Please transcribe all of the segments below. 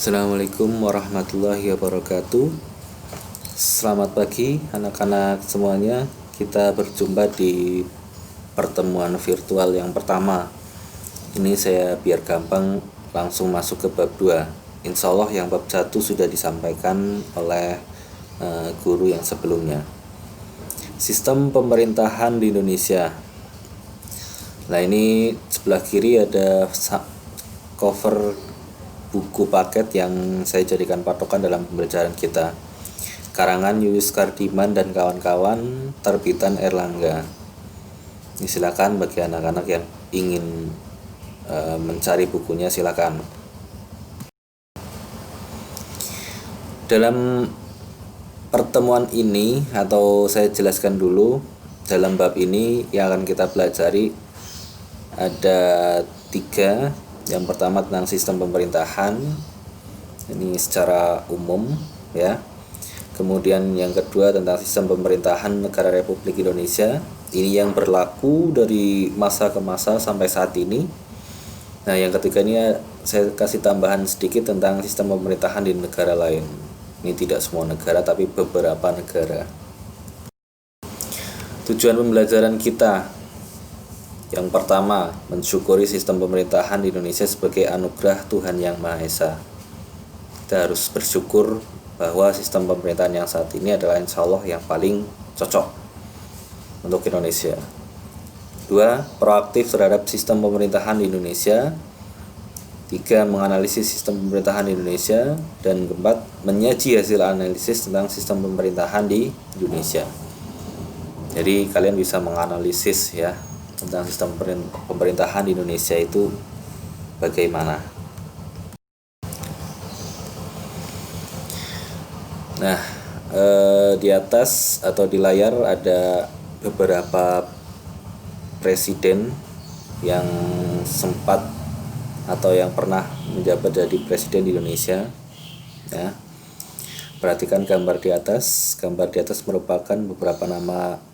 Assalamualaikum warahmatullahi wabarakatuh. Selamat pagi anak-anak semuanya. Kita berjumpa di pertemuan virtual yang pertama. Ini saya biar gampang langsung masuk ke bab 2. Insya Allah yang bab 1 sudah disampaikan oleh guru yang sebelumnya. Sistem pemerintahan di Indonesia. Nah, ini sebelah kiri ada cover buku paket yang saya jadikan patokan dalam pembelajaran kita. Karangan Yuyus Kardiman dan kawan-kawan, terbitan Erlangga. Ini silakan bagi anak-anak yang ingin mencari bukunya, silakan. Dalam pertemuan ini, atau saya jelaskan dulu, dalam bab ini yang akan kita pelajari ada 3. Yang pertama tentang sistem pemerintahan, ini secara umum ya. Kemudian yang kedua tentang sistem pemerintahan negara Republik Indonesia, ini yang berlaku dari masa ke masa sampai saat ini. Nah, yang ketiga ini saya kasih tambahan sedikit tentang sistem pemerintahan di negara lain. Ini tidak semua negara tapi beberapa negara. Tujuan pembelajaran kita, yang pertama, mensyukuri sistem pemerintahan di Indonesia sebagai anugerah Tuhan Yang Maha Esa. Kita harus bersyukur bahwa sistem pemerintahan yang saat ini adalah insya Allah yang paling cocok untuk Indonesia. 2. Proaktif terhadap sistem pemerintahan di Indonesia. 3. Menganalisis sistem pemerintahan di Indonesia. Dan 4. Menyaji hasil analisis tentang sistem pemerintahan di Indonesia. Jadi kalian bisa menganalisis ya tentang sistem pemerintahan di Indonesia itu bagaimana. Nah, di atas atau di layar ada beberapa presiden yang sempat atau yang pernah menjabat jadi presiden di Indonesia ya. Perhatikan gambar di atas. Gambar di atas merupakan beberapa nama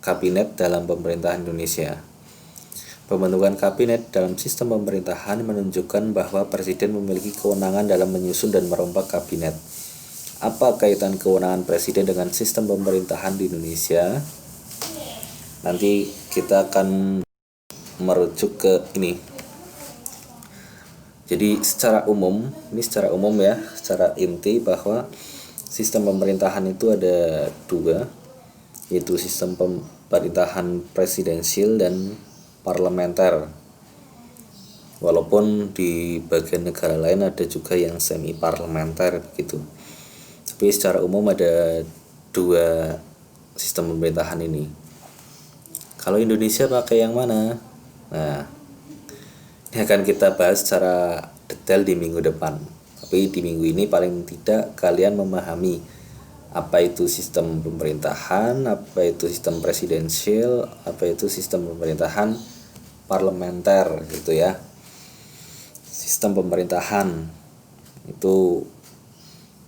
kabinet dalam pemerintahan Indonesia. Pembentukan kabinet dalam sistem pemerintahan menunjukkan bahwa presiden memiliki kewenangan dalam menyusun dan merombak kabinet. Apa kaitan kewenangan presiden dengan sistem pemerintahan di Indonesia? Nanti kita akan merujuk ke ini. Jadi secara umum ya, secara inti bahwa sistem pemerintahan itu ada 2, yaitu sistem pemerintahan presidensial dan parlementer. Walaupun di bagian negara lain ada juga yang semi parlementer begitu. Tapi secara umum ada 2 sistem pemerintahan ini. Kalau Indonesia pakai yang mana? Nah, ini akan kita bahas secara detail di minggu depan. Tapi di minggu ini paling tidak kalian memahami apa itu sistem pemerintahan, apa itu sistem presidensial, apa itu sistem pemerintahan parlementer gitu ya. Sistem pemerintahan itu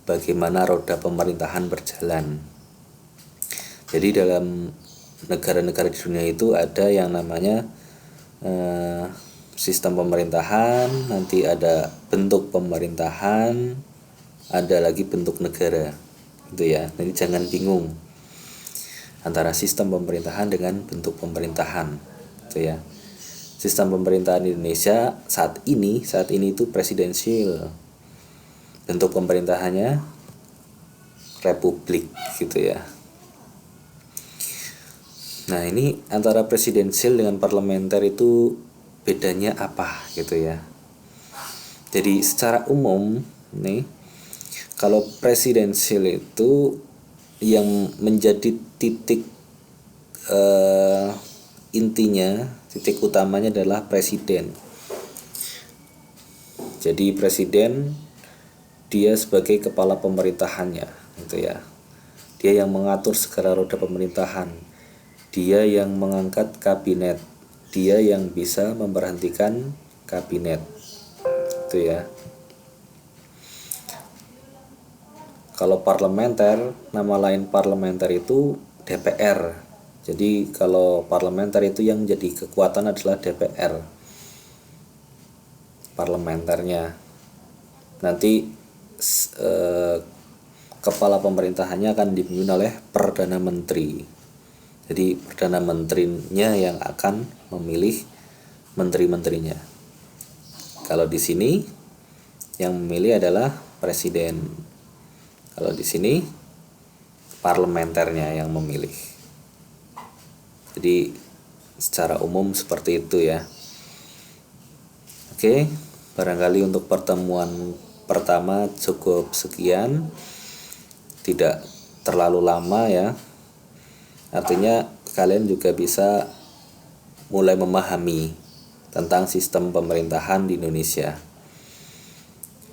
bagaimana roda pemerintahan berjalan. Jadi dalam negara-negara di dunia itu ada yang namanya sistem pemerintahan, nanti ada bentuk pemerintahan, ada lagi bentuk negara. Gitu ya. Jadi jangan bingung antara sistem pemerintahan dengan bentuk pemerintahan. Gitu ya. Sistem pemerintahan di Indonesia saat ini itu presidensial. Bentuk pemerintahannya republik gitu ya. Nah, ini antara presidensial dengan parlementer itu bedanya apa gitu ya. Jadi secara umum nih, kalau presidensial itu yang menjadi titik intinya, titik utamanya adalah presiden. Jadi presiden dia sebagai kepala pemerintahannya gitu ya. Dia yang mengatur segala roda pemerintahan. Dia yang mengangkat kabinet. Dia yang bisa memberhentikan kabinet. Gitu ya. Kalau parlementer, nama lain parlementer itu DPR. Jadi kalau parlementer itu yang jadi kekuatan adalah DPR. Parlementernya. nanti kepala pemerintahannya akan dipimpin oleh Perdana Menteri. Jadi Perdana Menterinya yang akan memilih menteri-menterinya. Kalau di sini yang memilih adalah presiden. Kalau di sini parlementernya yang memilih. Jadi secara umum seperti itu ya. Oke, barangkali untuk pertemuan pertama cukup sekian. Tidak terlalu lama ya. Artinya kalian juga bisa mulai memahami tentang sistem pemerintahan di Indonesia.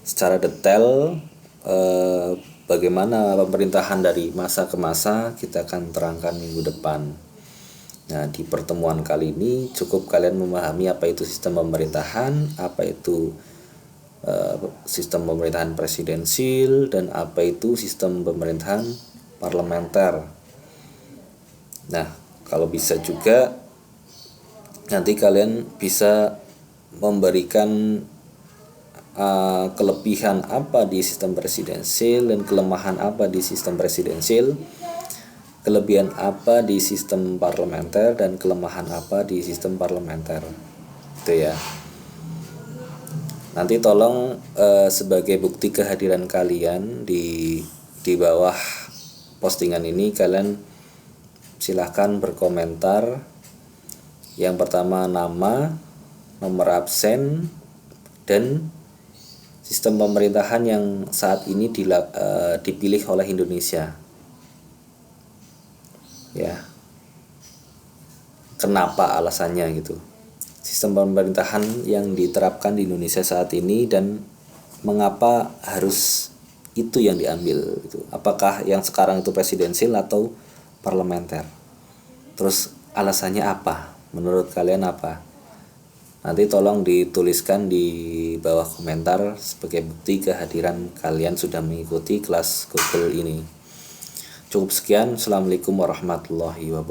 Secara detail bagaimana pemerintahan dari masa ke masa kita akan terangkan minggu depan. Nah, di pertemuan kali ini cukup kalian memahami apa itu sistem pemerintahan, apa itu sistem pemerintahan presidensil, dan apa itu sistem pemerintahan parlementer. Nah, kalau bisa juga nanti kalian bisa memberikan kelebihan apa di sistem presidensil dan kelemahan apa di sistem presidensil, kelebihan apa di sistem parlementer dan kelemahan apa di sistem parlementer. Itu ya. Nanti tolong sebagai bukti kehadiran kalian di bawah postingan ini kalian silahkan berkomentar. Yang pertama nama, nomor absen, dan sistem pemerintahan yang saat ini dipilih oleh Indonesia. Ya. Kenapa alasannya gitu. Sistem pemerintahan yang diterapkan di Indonesia saat ini dan mengapa harus itu yang diambil gitu. Apakah yang sekarang itu presidensil atau parlementer? Terus alasannya apa? Menurut kalian apa? Nanti tolong dituliskan di bawah komentar sebagai bukti kehadiran kalian sudah mengikuti kelas Google ini. Cukup sekian. Assalamualaikum warahmatullahi wabarakatuh.